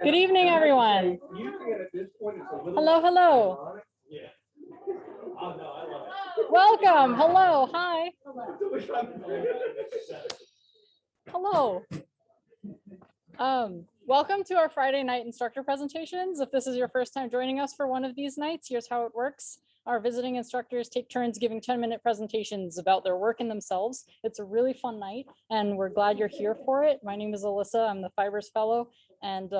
Good evening, everyone. Hello, hello. Welcome. Hello. Hi. Hello. Welcome to our Friday night instructor presentations. If this is your first time joining us for one of these nights, here's how it works. Our visiting instructors take turns giving 10-minute presentations about their work and themselves. It's a really fun night, and we're glad you're here for it. My name is Alyssa. I'm the Fibers Fellow. And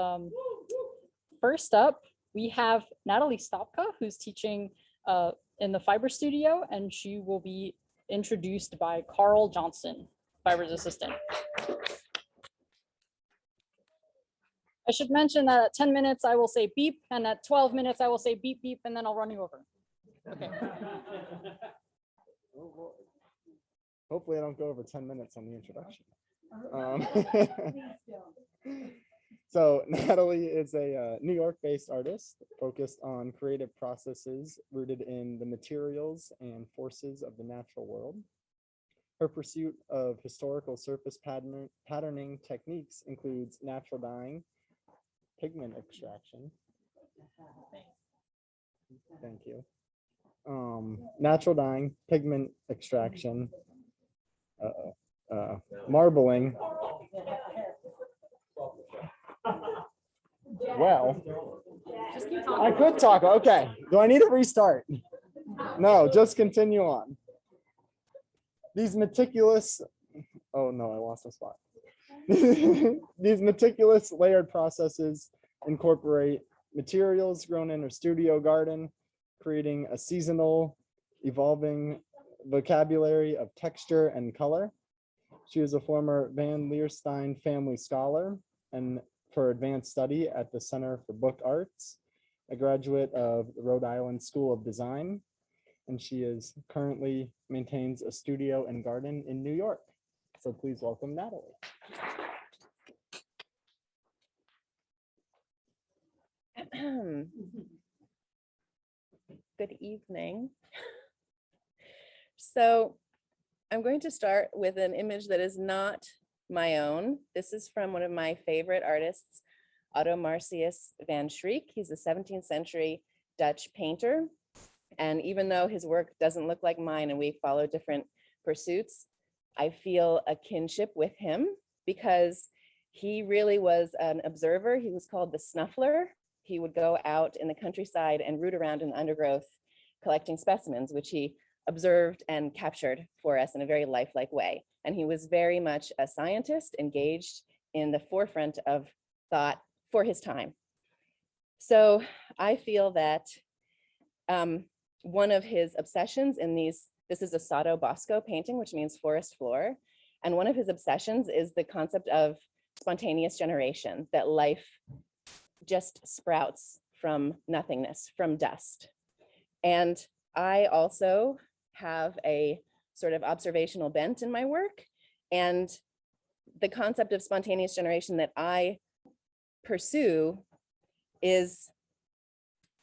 first up, we have Natalie Stopka, who's teaching in the Fiber Studio, and she will be introduced by Carl Johnston, Fiber's assistant. I should mention that at 10 minutes, I will say beep, and at 12 minutes, I will say beep, beep, and then I'll run you over. Okay. Hopefully I don't go over 10 minutes on the introduction. So Natalie is a New York-based artist focused on creative processes rooted in the materials and forces of the natural world. Her pursuit of historical surface patterning techniques includes natural dyeing, pigment extraction. Thank you. Natural dyeing, pigment extraction, marbling. Well, I could talk. Okay. Do I need to restart? No, just continue on. These meticulous, oh no, I lost a spot. These meticulous layered processes incorporate materials grown in her studio garden, creating a seasonal, evolving vocabulary of texture and color. She is a former Van Leerstein Family Scholar and for advanced study at the Center for Book Arts, a graduate of the Rhode Island School of Design, and she is currently maintains a studio and garden in New York. So please welcome Natalie. Good evening. So I'm going to start with an image that is not my own. This is from one of my favorite artists, Otto Marcius van Schreek. He's a 17th century Dutch painter. And even though his work doesn't look like mine and we follow different pursuits, I feel a kinship with him because he really was an observer. He was called the snuffler. He would go out in the countryside and root around in the undergrowth collecting specimens, which he observed and captured for us in a very lifelike way. And he was very much a scientist engaged in the forefront of thought for his time. So I feel that one of his obsessions in this is a Sotto Bosco painting, which means forest floor. And one of his obsessions is the concept of spontaneous generation, that life just sprouts from nothingness, from dust. And I also have a sort of observational bent in my work. And the concept of spontaneous generation that I pursue is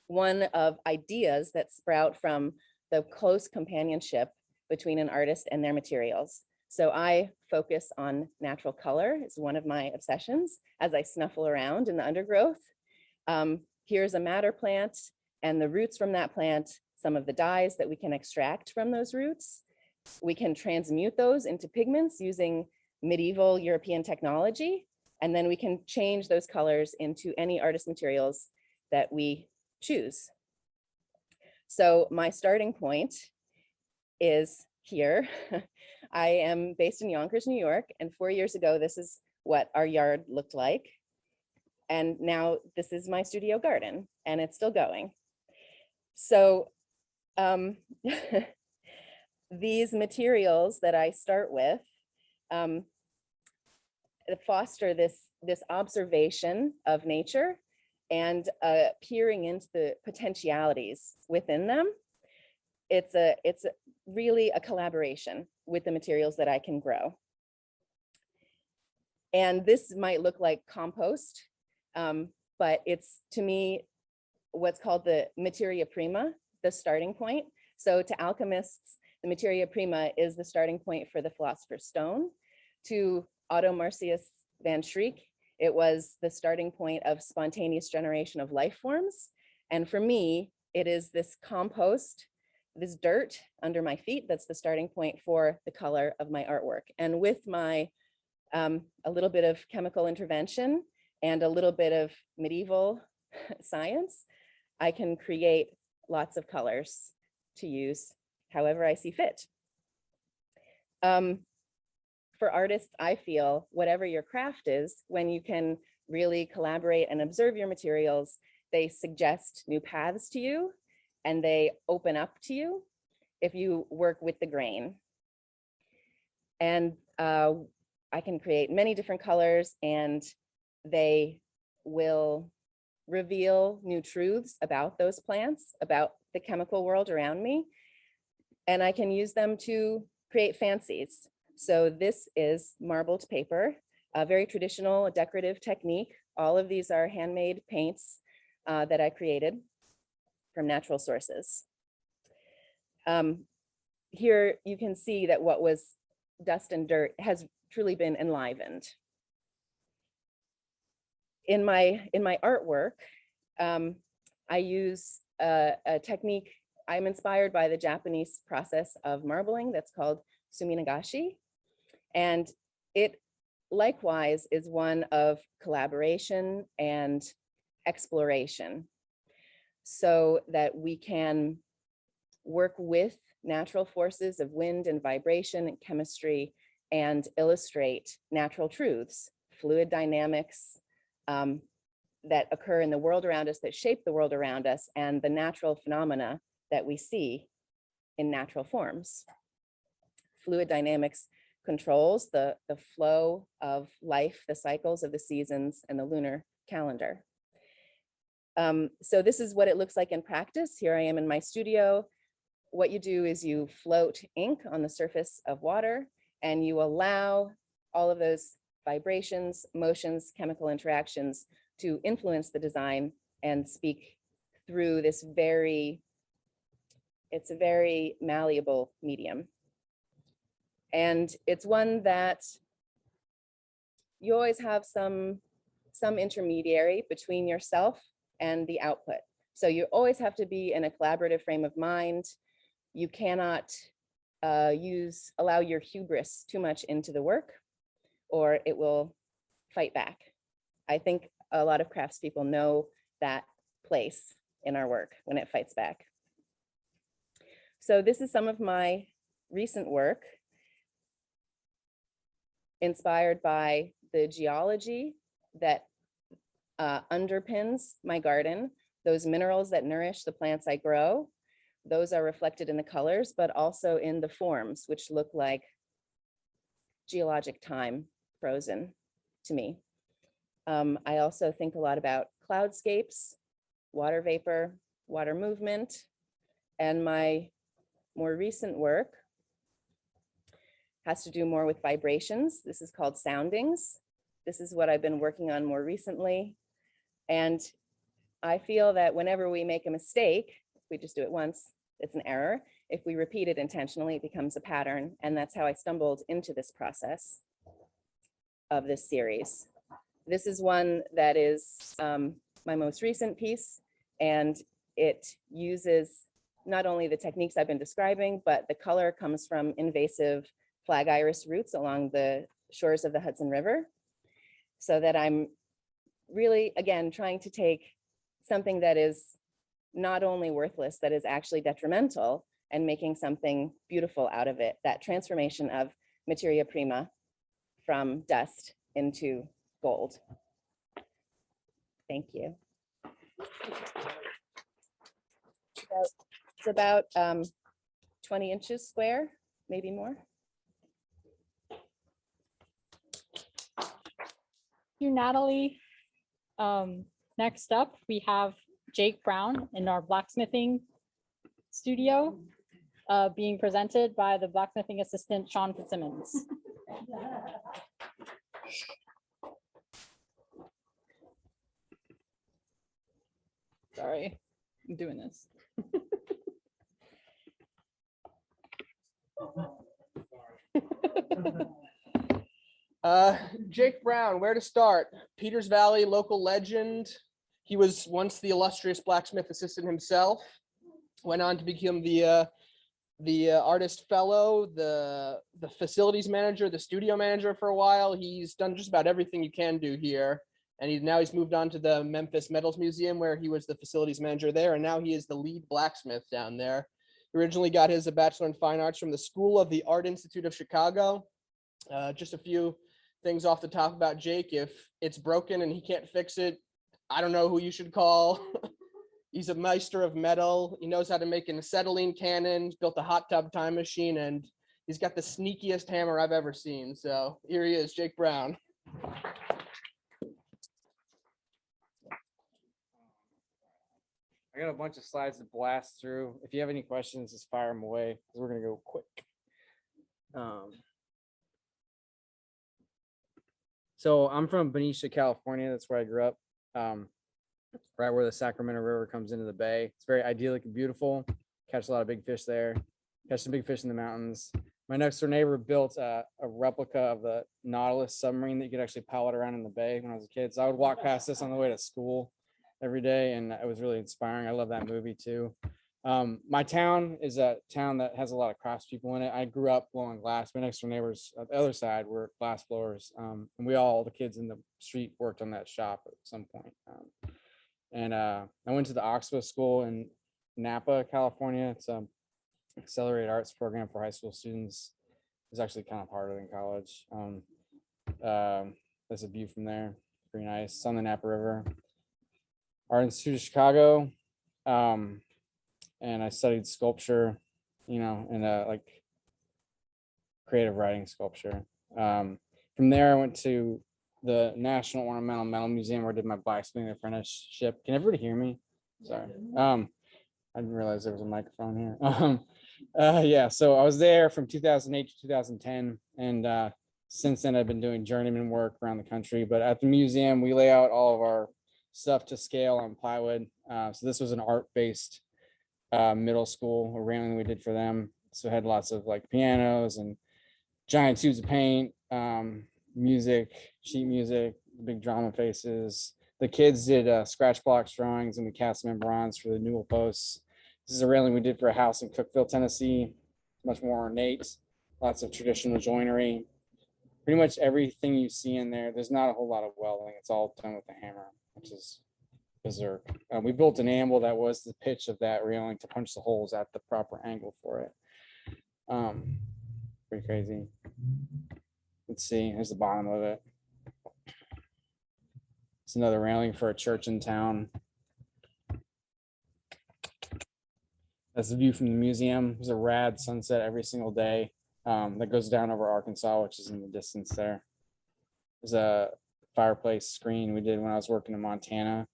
one of ideas that sprout from the close companionship between an artist and their materials. So I focus on natural color. It's one of my obsessions as I snuffle around in the undergrowth. Here's a madder plant and the roots from that plant, some of the dyes that we can extract from those roots. We can transmute those into pigments using medieval European technology. And then we can change those colors into any artist materials that we choose. So my starting point is here. I am based in Yonkers, New York, and 4 years ago, this is what our yard looked like. And now this is my studio garden, and it's still going. So these materials that I start with foster this observation of nature and peering into the potentialities within them. It's really a collaboration with the materials that I can grow. And this might look like compost, but it's, to me, what's called the materia prima, the starting point. So to alchemists, the materia prima is the starting point for the philosopher's stone. To Otto Marcius van Schreek, It was the starting point of spontaneous generation of life forms. And for me, it is this compost, this dirt under my feet, that's the starting point for the color of my artwork. And with my, a little bit of chemical intervention and a little bit of medieval science, I can create lots of colors to use however I see fit. For artists, I feel whatever your craft is, when you can really collaborate and observe your materials, they suggest new paths to you and they open up to you if you work with the grain. And I can create many different colors and they will reveal new truths about those plants, about the chemical world around me. And I can use them to create fancies. So this is marbled paper, a very traditional decorative technique. All of these are handmade paints that I created from natural sources. Here you can see that what was dust and dirt has truly been enlivened. In my artwork, I use a technique. I'm inspired by the Japanese process of marbling that's called suminagashi. And it likewise is one of collaboration and exploration so that we can work with natural forces of wind and vibration and chemistry and illustrate natural truths, fluid dynamics that occur in the world around us, that shape the world around us, and the natural phenomena that we see in natural forms. Fluid dynamics controls the flow of life, the cycles of the seasons, and the lunar calendar. So this is what it looks like in practice. Here I am in my studio. What you do is you float ink on the surface of water, and you allow all of those vibrations, motions, chemical interactions to influence the design and speak through this it's a very malleable medium. And it's one that you always have some intermediary between yourself and the output. So you always have to be in a collaborative frame of mind. You cannot allow your hubris too much into the work, or it will fight back. I think a lot of craftspeople know that place in our work when it fights back. So this is some of my recent work, inspired by the geology that underpins my garden, those minerals that nourish the plants I grow. Those are reflected in the colors, but also in the forms, which look like geologic time frozen to me. I also think a lot about cloudscapes, water vapor, water movement, and my more recent work has to do more with vibrations. This is called soundings. This is what I've been working on more recently. And I feel that whenever we make a mistake, if we just do it once, it's an error. If we repeat it intentionally, it becomes a pattern. And that's how I stumbled into this process of this series. This is one that is my most recent piece, and it uses not only the techniques I've been describing, but the color comes from invasive flag iris roots along the shores of the Hudson River. So that I'm really, again, trying to take something that is not only worthless, that is actually detrimental, and making something beautiful out of it, that transformation of materia prima from dust into gold. Thank you. It's about 20 inches square, maybe more. Thank you, Natalie. Next up, we have Jake Brown in our blacksmithing studio, being presented by the blacksmithing assistant, Sean Fitzsimmons. Sorry, I'm doing this. Jake Brown, where to start? Peters Valley, local legend. He was once the illustrious blacksmith assistant himself. Went on to become the artist fellow, the facilities manager, the studio manager for a while. He's done just about everything you can do here. And he's moved on to the Memphis Metals Museum, where he was the facilities manager there. And now he is the lead blacksmith down there. He originally got his Bachelor in Fine Arts from the School of the Art Institute of Chicago. Just a few things off the top about Jake. If it's broken and he can't fix it, I don't know who you should call. He's a meister of metal. He knows how to make an acetylene cannon, built a hot tub time machine, and he's got the sneakiest hammer I've ever seen. So here he is, Jake Brown. I got a bunch of slides to blast through. If you have any questions, just fire them away because we're going to go quick. So I'm from Benicia, California. That's where I grew up. Right where the Sacramento River comes into the bay. It's very idyllic and beautiful. Catch a lot of big fish there. Catch some big fish in the mountains. My next door neighbor built a replica of the Nautilus submarine that you could actually pilot around in the bay when I was a kid. So I would walk past this on the way to school every day, and it was really inspiring. I love that movie too. My town is a town that has a lot of craftspeople in it. I grew up blowing glass. My next door neighbors at the other side were glass blowers, and all the kids in the street worked on that shop at some point. I went to the Oxbow School in Napa, California. It's an accelerated arts program for high school students. It's actually kind of harder than college. There's a view from there. Pretty nice. It's on the Napa River. Art Institute of Chicago. And I studied sculpture, and like creative writing sculpture. From there, I went to the National Ornamental Metal Museum where I did my blacksmithing apprenticeship. Can everybody hear me? Sorry. I didn't realize there was a microphone here. Yeah, so I was there from 2008 to 2010. And since then, I've been doing journeyman work around the country. But at the museum, we lay out all of our stuff to scale on plywood. So this was an art-based middle school, a railing we did for them. So it had lots of like pianos and giant tubes of paint, music, sheet music, big drama faces. The kids did scratch blocks drawings, and we cast them in bronze for the newel posts. This is a railing we did for a house in Cookeville, Tennessee. Much more ornate, lots of traditional joinery. Pretty much everything you see in there, there's not a whole lot of welding. It's all done with a hammer, which is berserk. We built an anvil that was the pitch of that railing to punch the holes at the proper angle for it. Pretty crazy. Let's see, here's the bottom of it. It's another railing for a church in town. That's the view from the museum. There's a rad sunset every single day that goes down over Arkansas, which is in the distance there. There's a fireplace screen we did when I was working in Montana.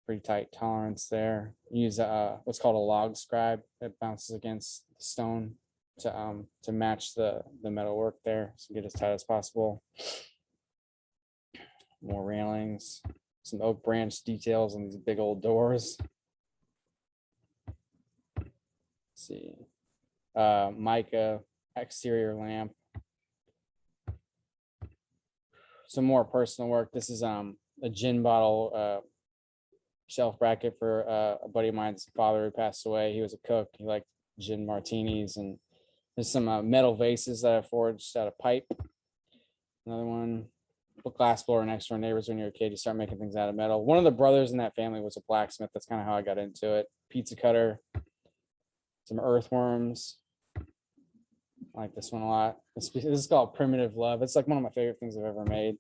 Pretty tight tolerance there. Use what's called a log scribe that bounces against the stone to match the metal work there, so get as tight as possible. More railings, some oak branch details on these big old doors. Let's see, mica exterior lamp. Some more personal work. This is a gin bottle shelf bracket for a buddy of mine's father who passed away. He was a cook. He liked gin martinis, and there's some metal vases that I forged out of pipe. Another one. Glass blower next door neighbors. When you're a kid, you start making things out of metal. One of the brothers in that family was a blacksmith. That's kind of how I got into it. Pizza cutter, some earthworms. I like this one a lot. This is called Primitive Love. It's like one of my favorite things I've ever made.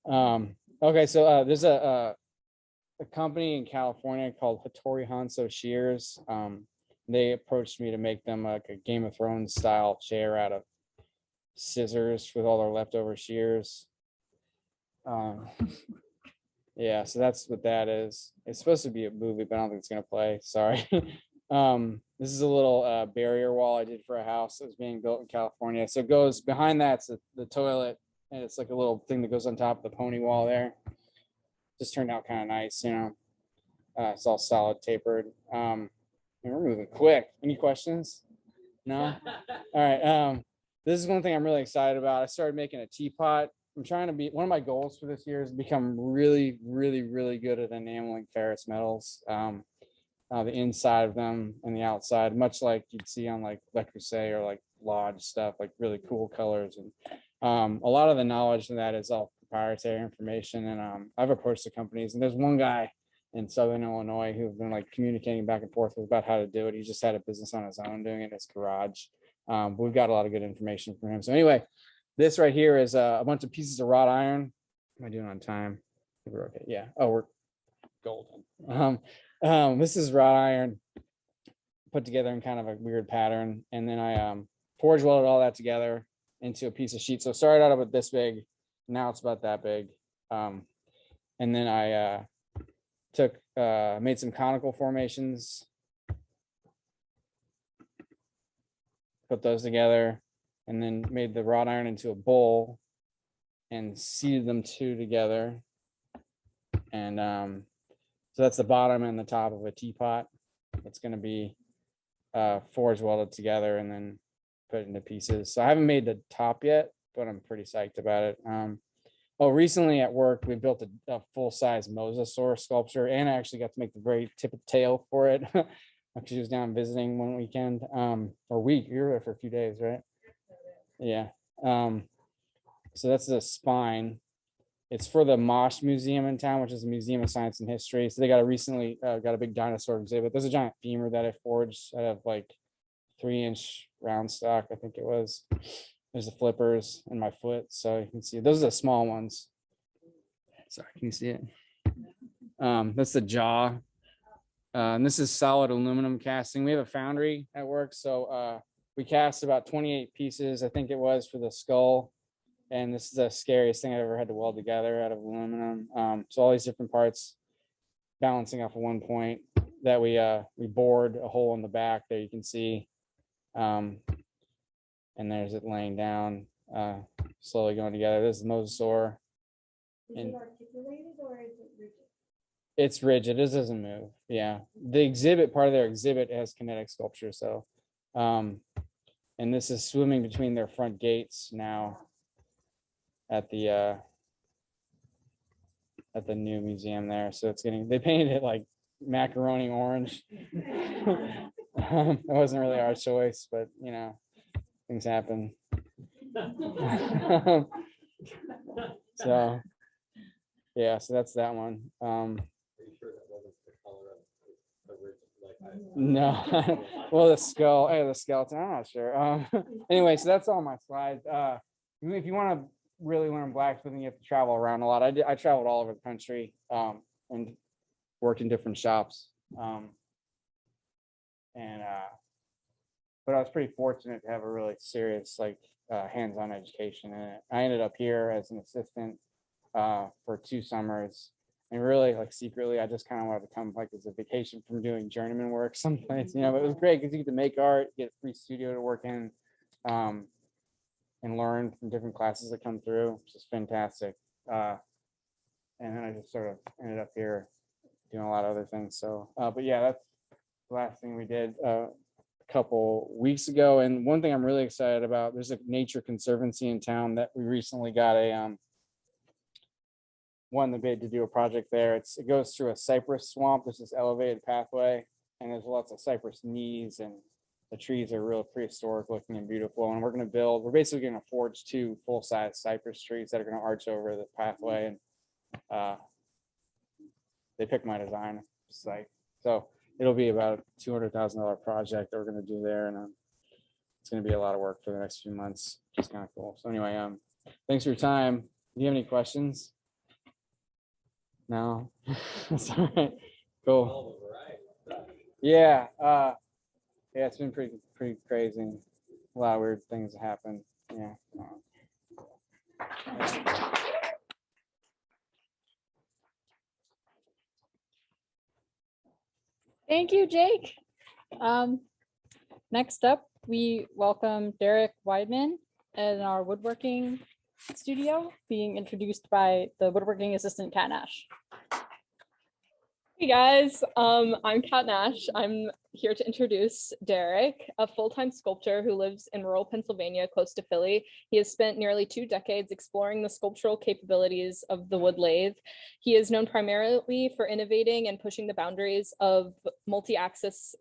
Okay, so there's a company in California called Hattori Hanzo Shears. They approached me to make them like a Game of Thrones style chair out of scissors with all their leftover shears. Yeah, so that's what that is. It's supposed to be a movie, but I don't think it's gonna play. Sorry. This is a little barrier wall I did for a house that was being built in California. So it goes behind that's the toilet, and it's like a little thing that goes on top of the pony wall there. Just turned out kind of nice, it's all solid tapered. And we're moving quick. Any questions? No? All right. this is one thing I'm really excited about. I started making a teapot. I'm trying to be, one of my goals for this year is to become really, really, really good at enameling ferrous metals. The inside of them and the outside, much like you'd see on like Le Creuset or like Lodge stuff, like really cool colors. And a lot of the knowledge in that is all proprietary information. And I've approached the companies, and there's one guy in Southern Illinois who've been like communicating back and forth about how to do it. He just had a business on his own doing it in his garage. But we've got a lot of good information from him. So anyway, this right here is a bunch of pieces of wrought iron. Am I doing on time? We're okay. Yeah. Oh, we're golden. This is wrought iron put together in kind of a weird pattern. And then I forge welded all that together into a piece of sheet. So it started out about this big. Now it's about that big. And then I made some conical formations, put those together, and then made the wrought iron into a bowl and seated them two together. And so that's the bottom and the top of a teapot. It's going to be forge welded together and then put into pieces. So I haven't made the top yet, but I'm pretty psyched about it. Recently at work, we built a full-size mosasaur sculpture, and I actually got to make the very tip of the tail for it. She was down visiting one weekend or week. You were there for a few days, right? Yeah. So that's the spine. It's for the Mosh Museum in town, which is a museum of science and history. So they got got a big dinosaur exhibit. There's a giant femur that I forged out of like 3-inch round stock, I think it was. There's the flippers in my foot, so you can see those are the small ones. Sorry, can you see it? That's the jaw. And this is solid aluminum casting. We have a foundry at work, so we cast about 28 pieces, I think it was, for the skull. And this is the scariest thing I've ever had to weld together out of aluminum. So all these different parts balancing off of one point that we bored a hole in the back there, you can see. And there's it laying down, slowly going together. This is the mosasaur. Is it articulated or is it rigid? It's rigid. It doesn't move. Yeah. The exhibit, part of their exhibit has kinetic sculpture. So, and this is swimming between their front gates now at the new museum there. So it's they painted it like macaroni orange. It wasn't really our choice, but you know, things happen. So yeah, so that's that one. No, well, the skull, the skeleton, I'm not sure. Anyway, so that's all my slides. If you want to really learn blacksmithing, you have to travel around a lot. I traveled all over the country and worked in different shops. But I was pretty fortunate to have a really serious, hands-on education in it. I ended up here as an assistant for 2 summers. And really, secretly, I just kind of wanted to come as a vacation from doing journeyman work someplace, but it was great because you get to make art, get a free studio to work in, and learn from different classes that come through, which is fantastic. And then I just sort of ended up here doing a lot of other things. So, but yeah, that's the last thing we did a couple weeks ago. And one thing I'm really excited about, there's a nature conservancy in town that we recently got won the bid to do a project there. It goes through a cypress swamp. There's this elevated pathway, and there's lots of cypress knees, and the trees are real prehistoric looking and beautiful. And we're basically going to forge 2 full-size cypress trees that are going to arch over the pathway. And they picked my design site. So it'll be about a $200,000 project that we're going to do there. And it's going to be a lot of work for the next few months, which is kind of cool. So anyway, thanks for your time. Do you have any questions? No, that's all right. Cool. Yeah, it's been pretty crazy. A lot of weird things happen. Yeah. Thank you, Jake. Next up, we welcome Derek Weidman in our woodworking studio, being introduced by the woodworking assistant, Kat Nash. Hey guys, I'm Kat Nash. I'm here to introduce Derek, a full-time sculptor who lives in rural Pennsylvania, close to Philly. He has spent nearly 2 decades exploring the sculptural capabilities of the wood lathe. He is known primarily for innovating and pushing the boundaries of multi-axis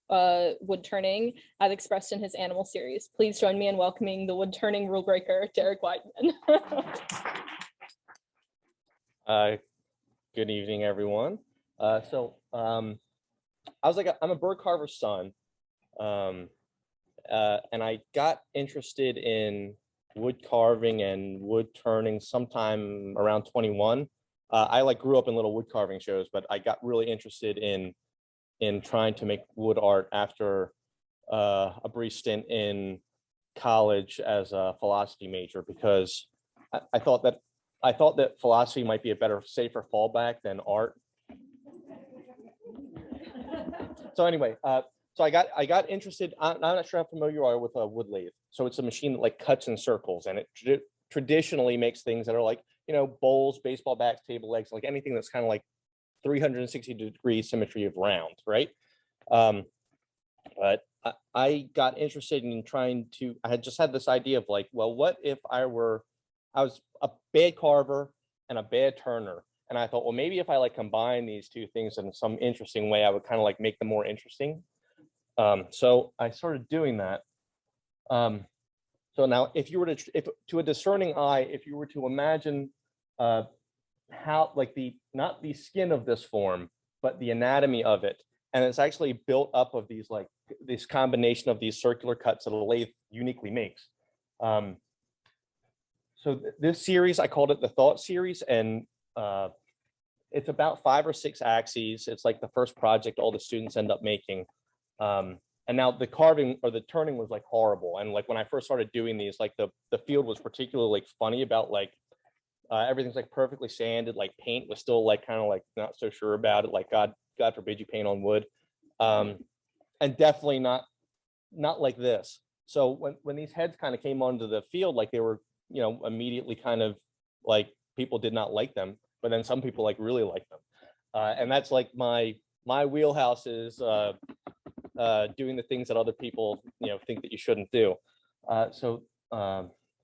wood turning, as expressed in his animal series. Please join me in welcoming the wood turning rule breaker, Derek Weidman. Good evening, everyone. I'm a bird carver's son, and I got interested in wood carving and wood turning sometime around 21. I grew up in little wood carving shows, but I got really interested in trying to make wood art after a brief stint in college as a philosophy major, because I thought that philosophy might be a better, safer fallback than art. So anyway, so I got interested. I'm not sure how familiar you are with a wood lathe. So it's a machine that cuts in circles, and it traditionally makes things that are bowls, baseball bats, table legs, anything that's kind of 360-degree symmetry of round, right? But I got interested in trying to. I had just had this idea of well, what if I was a bad carver and a bad turner? And I thought, well, maybe if I combine these two things in some interesting way, I would kind of make them more interesting. So I started doing that. So now, if you were to a discerning eye, if you were to imagine how not the skin of this form, but the anatomy of it, and it's actually built up of these this combination of these circular cuts that a lathe uniquely makes. So this series, I called it the Thought Series, and it's about 5 or 6 axes. It's the first project all the students end up making. And now the carving or the turning was horrible. And when I first started doing these, the field was particularly funny about everything's perfectly sanded, paint was still kind of not so sure about it. God forbid you paint on wood. And definitely not like this. So when these heads kind of came onto the field, they were, immediately kind of people did not like them. But then some people really like them, and that's my wheelhouse is doing the things that other people think that you shouldn't do. So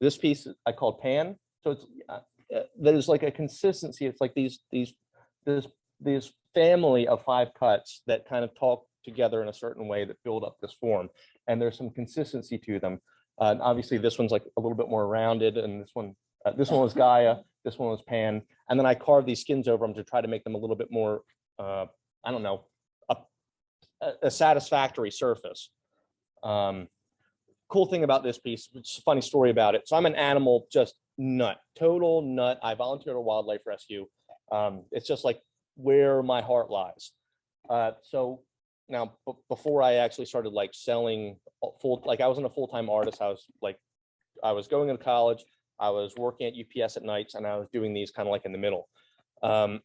this piece I called Pan. So it's there's a consistency. It's this family of 5 cuts that kind of talk together in a certain way that build up this form, and there's some consistency to them. Obviously, this one's a little bit more rounded, and this one was Gaia. This one was Pan, and then I carved these skins over them to try to make them a little bit more, I don't know, a satisfactory surface. Cool thing about this piece, which is a funny story about it. So I'm an animal just nut, total nut. I volunteered at wildlife rescue. It's just where my heart lies. So now, before I actually started selling I wasn't a full-time artist. I was going to college. I was working at UPS at nights, and I was doing these kind of in the middle. And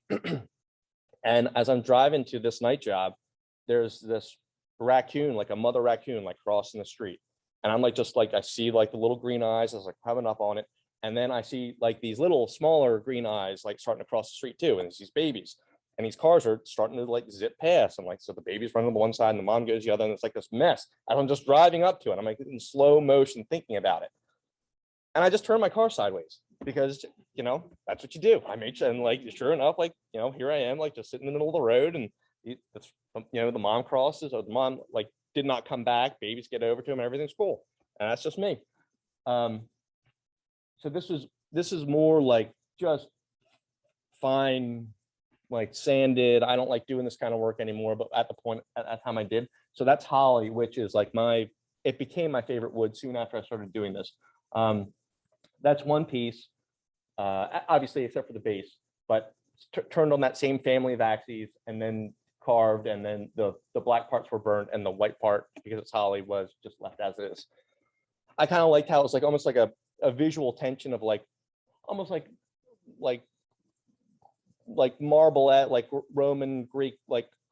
as I'm driving to this night job, there's this raccoon, a mother raccoon, crossing the street. And I'm just I see the little green eyes. I was coming up on it. And then I see these little smaller green eyes starting to cross the street too. And it's these babies. And these cars are starting to zip past. And so the baby's running on the one side and the mom goes the other. And it's this mess. And I'm just driving up to it. I'm in slow motion thinking about it. And I just turned my car sideways because, that's what you do. I made sure, and sure enough, here I am, just sitting in the middle of the road, and the mom crosses, or the mom did not come back. Babies get over to him, and everything's cool. And that's just me. So this is more just fine, sanded. I don't like doing this kind of work anymore, but at that time I did. So that's holly, which is it became my favorite wood soon after I started doing this. That's one piece, obviously, except for the base, but turned on that same family of axes, and then carved, and then the black parts were burnt, and the white part, because it's holly, was just left as is. I kind of liked how it was almost a visual tension of almost like marble at Roman Greek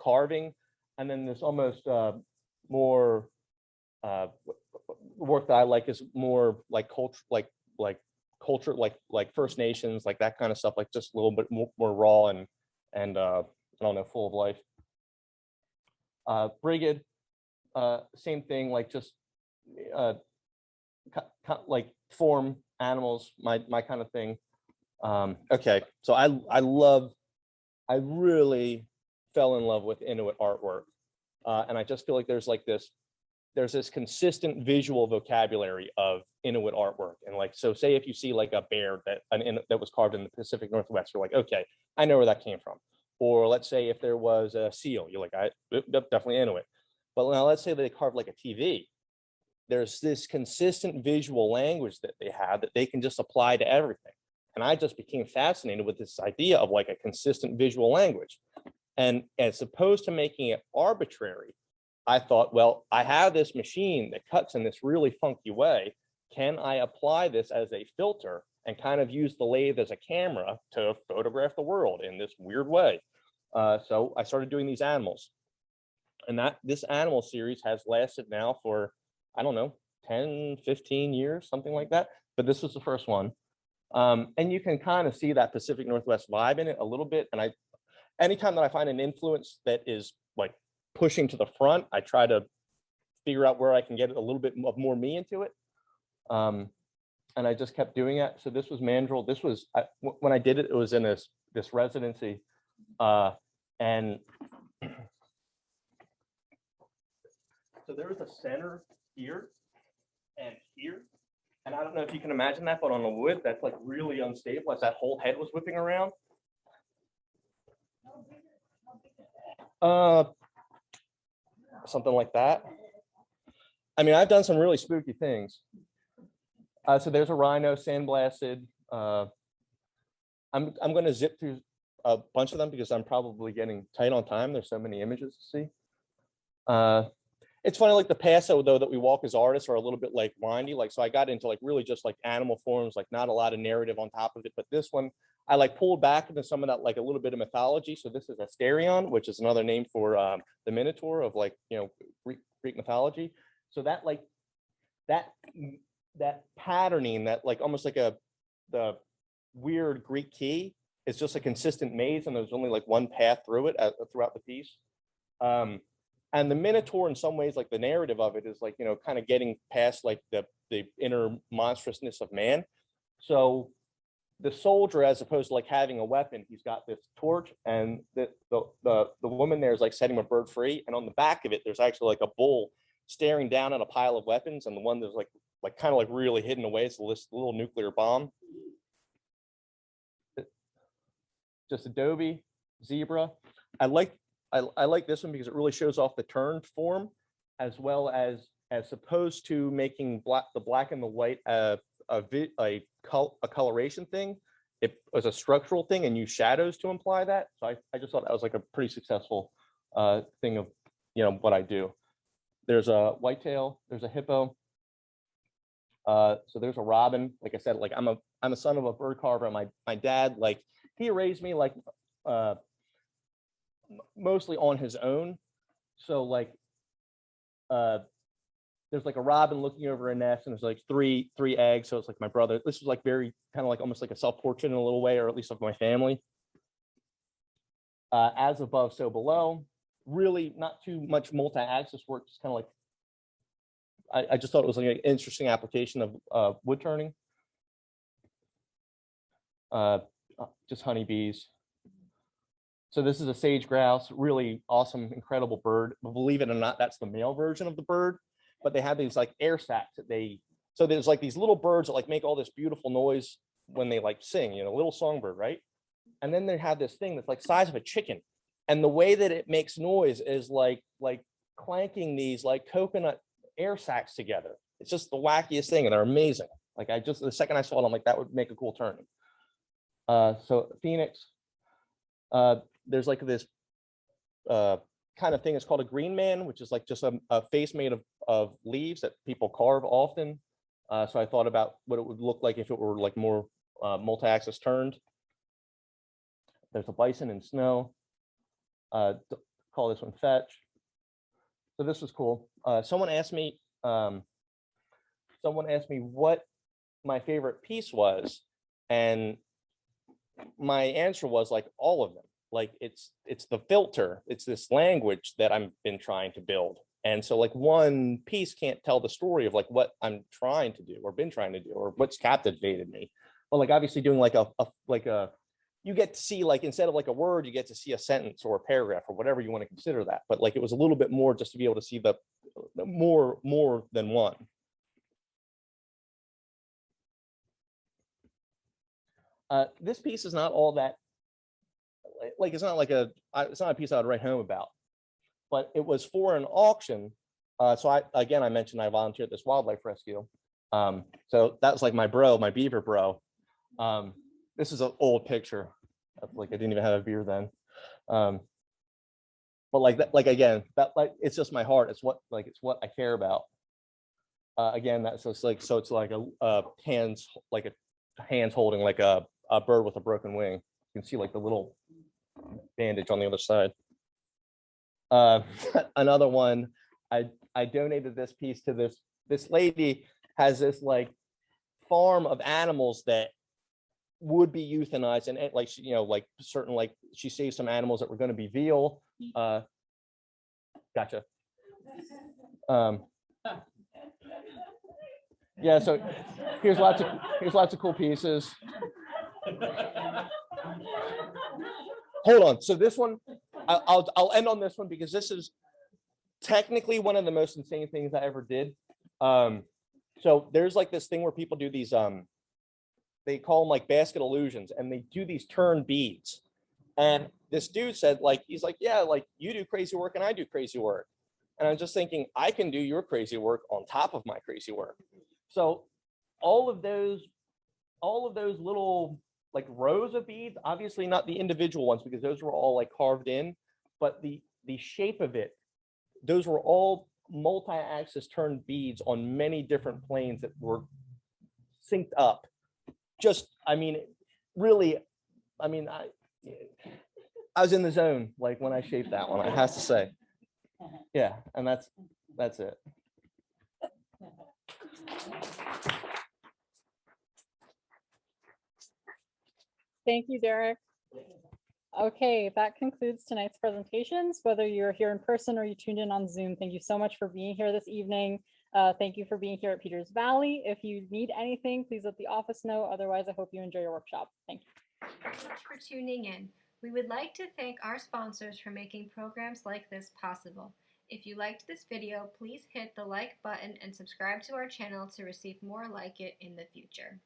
carving, and then there's almost more work that I like is more culture, First Nations, that kind of stuff, just a little bit more raw and I don't know, full of life. Brigid, Same thing, like just like form animals, my kind of thing. Okay, so I really fell in love with Inuit artwork. And I just feel like there's this consistent visual vocabulary of Inuit artwork. And like, so say if you see like a bear that was carved in the Pacific Northwest, you're like, okay, I know where that came from. Or let's say if there was a seal, you're like, definitely Inuit. But now let's say they carved like a TV. There's this consistent visual language that they have that they can just apply to everything. And I just became fascinated with this idea of like a consistent visual language. And as opposed to making it arbitrary, I thought, well, I have this machine that cuts in this really funky way. Can I apply this as a filter and kind of use the lathe as a camera to photograph the world in this weird way? So I started doing these animals. And this animal series has lasted now for, I don't know, 10, 15 years, something like that. But this was the first one. And you can kind of see that Pacific Northwest vibe in it a little bit. And anytime that I find an influence that is like pushing to the front, I try to figure out where I can get a little bit of more me into it. And I just kept doing it. So this was Mandrill. This was, when I did it, it was in this residency. And so there was a center here and here. And I don't know if you can imagine that, but on the wood, that's like really unstable as that whole head was whipping around. Something like that. I mean, I've done some really spooky things. So there's a rhino sandblasted. I'm going to zip through a bunch of them because I'm probably getting tight on time. There's so many images to see. It's funny, like the passo though that we walk as artists are a little bit like windy. Like, so I got into like really just like animal forms, like not a lot of narrative on top of it. But this one, I like pulled back into some of that, like a little bit of mythology. So this is Asterion, which is another name for the Minotaur of like, you know, Greek mythology. So that like that patterning, that like almost like the weird Greek key is just a consistent maze, and there's only like one path through it throughout the piece. And the Minotaur, in some ways, like the narrative of it is like, you know, kind of getting past like the inner monstrousness of man. So the soldier, as opposed to like having a weapon, he's got this torch, and the woman there is like setting a bird free. And on the back of it, there's actually like a bull staring down at a pile of weapons. And the one that's like kind of like really hidden away, it's a little nuclear bomb. Just Adobe, zebra. I like this one because it really shows off the turned form, as well as opposed to making the black and the white a coloration thing. It was a structural thing and use shadows to imply that. So I just thought that was like a pretty successful thing of, you know, what I do. There's a whitetail, there's a hippo. So there's a robin. Like I said, like I'm a son of a bird carver. And my dad, like he raised me like mostly on his own. So like there's like a robin looking over a nest, and there's like three eggs. So it's like my brother. This was like very kind of like almost like a self-portrait in a little way, or at least of my family. As above, so below. Really not too much multi-axis work, just kind of like I just thought it was like an interesting application of wood turning. Just honeybees. So this is a sage grouse, really awesome, incredible bird. But believe it or not, that's the male version of the bird. But they have these like air sacs that so there's like these little birds that like make all this beautiful noise when they like sing, you know, little songbird, right? And then they have this thing that's like size of a chicken. And the way that it makes noise is like clanking these like coconut air sacs together. It's just the wackiest thing, and they're amazing. Like the second I saw it, I'm like, that would make a cool turning. So Phoenix, there's like this kind of thing. It's called a green man, which is like just a face made of leaves that people carve often. So I thought about what it would look like if it were like more multi-axis turned. There's a bison in snow. Call this one Fetch. So this was cool. Someone asked me what my favorite piece was, and my answer was like all of them. Like it's the filter. It's this language that I've been trying to build. And so like one piece can't tell the story of like what I'm trying to do or been trying to do or what's captivated me. But like obviously doing like a you get to see like instead of like a word, you get to see a sentence or a paragraph or whatever you want to consider that. But like it was a little bit more just to be able to see the more than one. This piece is not all that like it's not like it's not a piece I would write home about, but it was for an auction. So I mentioned I volunteered at this wildlife rescue. So that was like my beaver bro. This is an old picture. Like I didn't even have a beer then. But like that, like again, that like it's just my heart. It's what I care about. Again, that's so it's like a hands holding like a bird with a broken wing. You can see like the little bandage on the other side. Another one, I donated this piece to this lady has this like farm of animals that would be euthanized, and like she, like certain like she saved some animals that were going to be veal. Gotcha. Yeah, so here's lots of cool pieces. Hold on. So this one, I'll end on this one because this is technically one of the most insane things I ever did. So there's like this thing where people do these, they call them like basket illusions, and they do these turn beads. And this dude said, like, he's like, yeah, like you do crazy work and I do crazy work. And I'm just thinking, I can do your crazy work on top of my crazy work. So all of those little like rows of beads, obviously not the individual ones because those were all like carved in, but the shape of it, those were all multi-axis turned beads on many different planes that were synced up. Just, I mean, really, I mean, I was in the zone like when I shaped that one, I have to say. Yeah, and that's it. Thank you, Derek. Okay, that concludes tonight's presentations. Whether you're here in person or you tuned in on Zoom, thank you so much for being here this evening. Thank you for being here at Peters Valley. If you need anything, please let the office know. Otherwise, I hope you enjoy your workshop. Thank you. Thank you for tuning in. We would like to thank our sponsors for making programs like this possible. If you liked this video, please hit the like button and subscribe to our channel to receive more like it in the future.